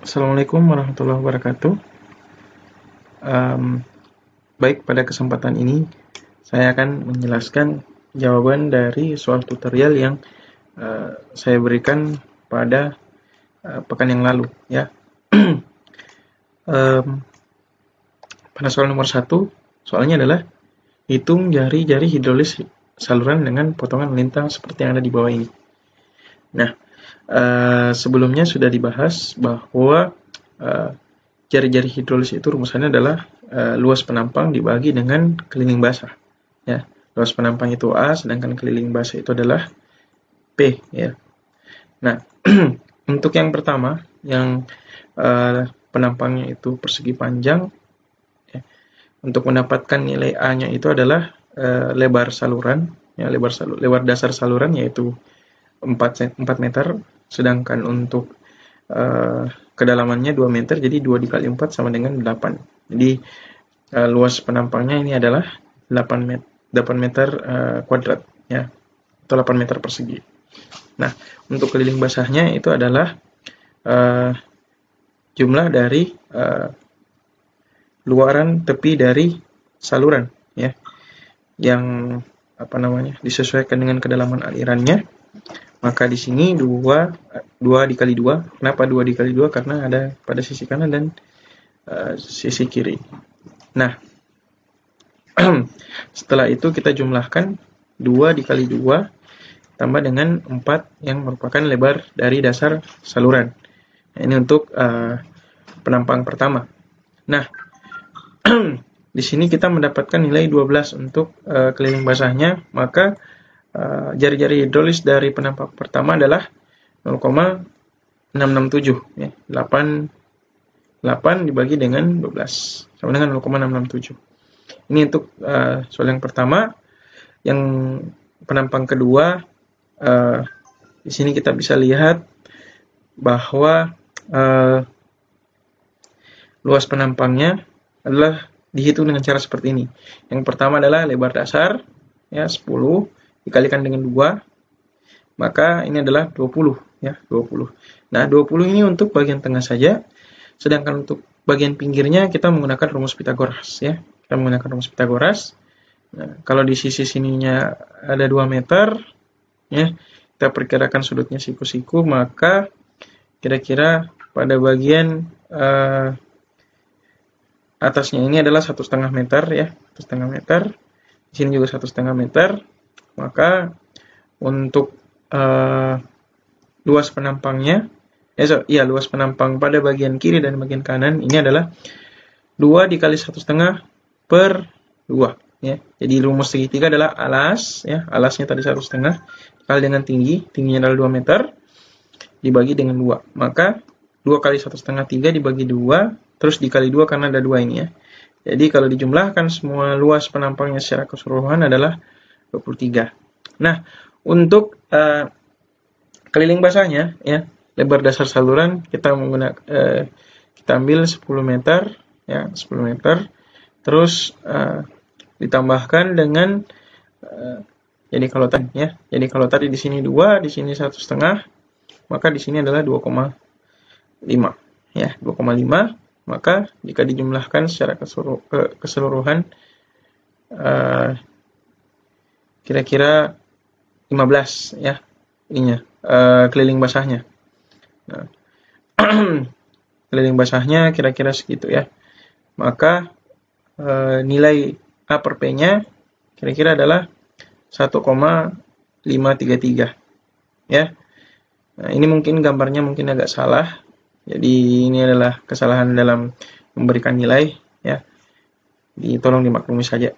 Assalamualaikum warahmatullahi wabarakatuh. Baik, pada kesempatan ini saya akan menjelaskan jawaban dari soal tutorial yang saya berikan pada pekan yang lalu, ya. Pada soal nomor 1, soalnya adalah hitung jari-jari hidrolis saluran dengan potongan lintang seperti yang ada di bawah ini. Nah, sebelumnya sudah dibahas bahwa jari-jari hidrolis itu rumusannya adalah luas penampang dibagi dengan keliling basah. Ya, luas penampang itu A, sedangkan keliling basah itu adalah P. Ya. Nah, untuk yang pertama, yang penampangnya itu persegi panjang, ya, untuk mendapatkan nilai A-nya itu adalah lebar saluran, ya, lebar dasar saluran yaitu 4 meter, sedangkan untuk kedalamannya 2 meter, jadi 2 dikali 4 sama dengan 8. Jadi luas penampangnya ini adalah 8 meter kuadrat, ya, atau 8 meter persegi. Nah, untuk keliling basahnya itu adalah jumlah dari luaran tepi dari saluran, ya, yang disesuaikan dengan kedalaman alirannya. Maka di sini 2 dikali 2. Kenapa 2 dikali 2? Karena ada pada sisi kanan dan sisi kiri. Nah, setelah itu kita jumlahkan 2 dikali 2 tambah dengan 4 yang merupakan lebar dari dasar saluran. Nah, ini untuk penampang pertama. Nah, di sini kita mendapatkan nilai 12 untuk keliling basahnya, maka jari-jari hidrolis dari penampang pertama adalah 0,667, ya. 8 dibagi dengan 12 sama dengan 0,667. Ini untuk soal yang pertama. Yang penampang kedua, di sini kita bisa lihat bahwa luas penampangnya adalah dihitung dengan cara seperti ini. Yang pertama adalah lebar dasar, ya, 10 dikalikan dengan 2, maka ini adalah 20, ya, 20. Nah, 20 ini untuk bagian tengah saja, sedangkan untuk bagian pinggirnya kita menggunakan rumus Pitagoras, ya. Kita menggunakan rumus Pitagoras. Nah, kalau di sisi sininya ada 2 meter, ya, kita perkirakan sudutnya siku-siku, maka kira-kira pada bagian atasnya ini adalah 1,5 meter, ya, 1,5 meter. Di sini juga 1,5 meter. Maka untuk luas penampangnya, luas penampang pada bagian kiri dan bagian kanan ini adalah 2 dikali 1,5 per 2, ya. Jadi rumus segitiga adalah alas, ya, alasnya tadi 1,5 dikali dengan tingginya adalah 2 meter dibagi dengan 2. Maka 2 kali 1,5 3 dibagi 2, terus dikali 2 karena ada 2 ini, ya. Jadi kalau dijumlahkan semua luas penampangnya secara keseluruhan adalah 23. Nah, untuk keliling basahnya, ya, lebar dasar saluran kita menggunakan kita ambil 10 meter, ya, 10 meter. Terus ditambahkan dengan jadi kalau tadi di sini 2, di sini 1,5, maka di sini adalah 2,5, ya, 2,5. Maka jika dijumlahkan secara keseluruhan kira-kira 15, ya, ininya keliling basahnya. Nah, keliling basahnya kira-kira segitu, ya. Maka nilai A per P-nya kira-kira adalah 1,533, ya. Nah, ini mungkin gambarnya mungkin agak salah. Jadi ini adalah kesalahan dalam memberikan nilai, ya. Tolong dimaklumi saja.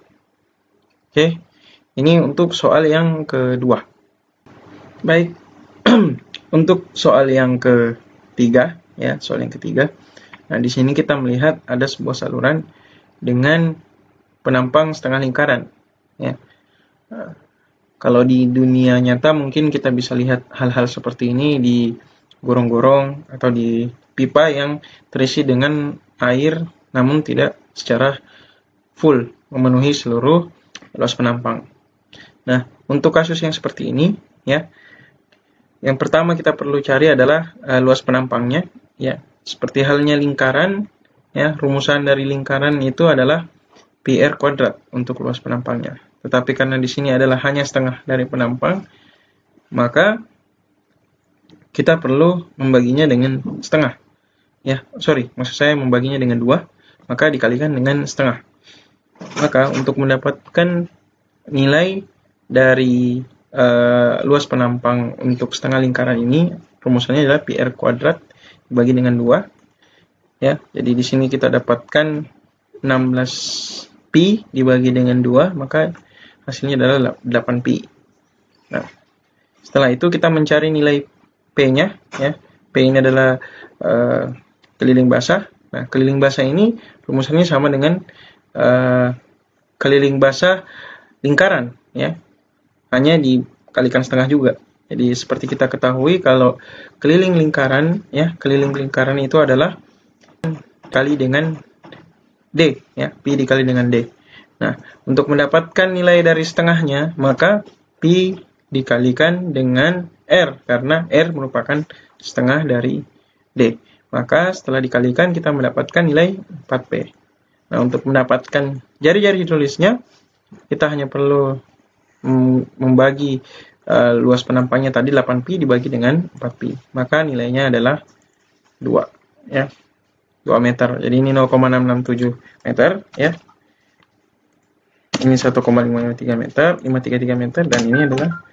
Oke. Ini untuk soal yang kedua. Baik. Untuk soal yang ketiga, ya, soal yang ketiga. Nah, di sini kita melihat ada sebuah saluran dengan penampang setengah lingkaran, ya. Nah, kalau di dunia nyata mungkin kita bisa lihat hal-hal seperti ini di gorong-gorong atau di pipa yang terisi dengan air namun tidak secara full memenuhi seluruh luas penampang. Nah, untuk kasus yang seperti ini, ya, yang pertama kita perlu cari adalah luas penampangnya, ya. seperti halnya lingkaran, ya, rumusan dari lingkaran itu adalah pi r kuadrat untuk luas penampangnya. Tetapi karena di sini adalah hanya setengah dari penampang, maka kita perlu membaginya dengan setengah. Ya, sorry, maksud saya membaginya dengan 2, maka dikalikan dengan setengah. Maka untuk mendapatkan nilai dari luas penampang untuk setengah lingkaran ini, rumusannya adalah pi r kuadrat dibagi dengan 2. Ya, jadi di sini kita dapatkan 16 pi dibagi dengan 2, maka hasilnya adalah 8 pi. Nah, setelah itu kita mencari nilai p-nya, ya. P ini adalah keliling basah. Nah, keliling basah ini rumusannya sama dengan keliling basah lingkaran, ya. Hanya dikalikan setengah juga. Jadi seperti kita ketahui kalau keliling lingkaran, ya, keliling lingkaran itu adalah kali dengan D, ya, pi dikali dengan D. Nah, untuk mendapatkan nilai dari setengahnya, maka pi dikalikan dengan R, karena R merupakan setengah dari D. Maka setelah dikalikan kita mendapatkan nilai 4P. Nah, untuk mendapatkan jari-jari hidrolisnya, kita hanya perlu membagi luas penampangnya tadi 8pi dibagi dengan 4pi. Maka nilainya adalah 2, ya. 2 meter. Jadi ini 0,667 meter, ya. Ini 1,533 meter, 533 meter, dan ini adalah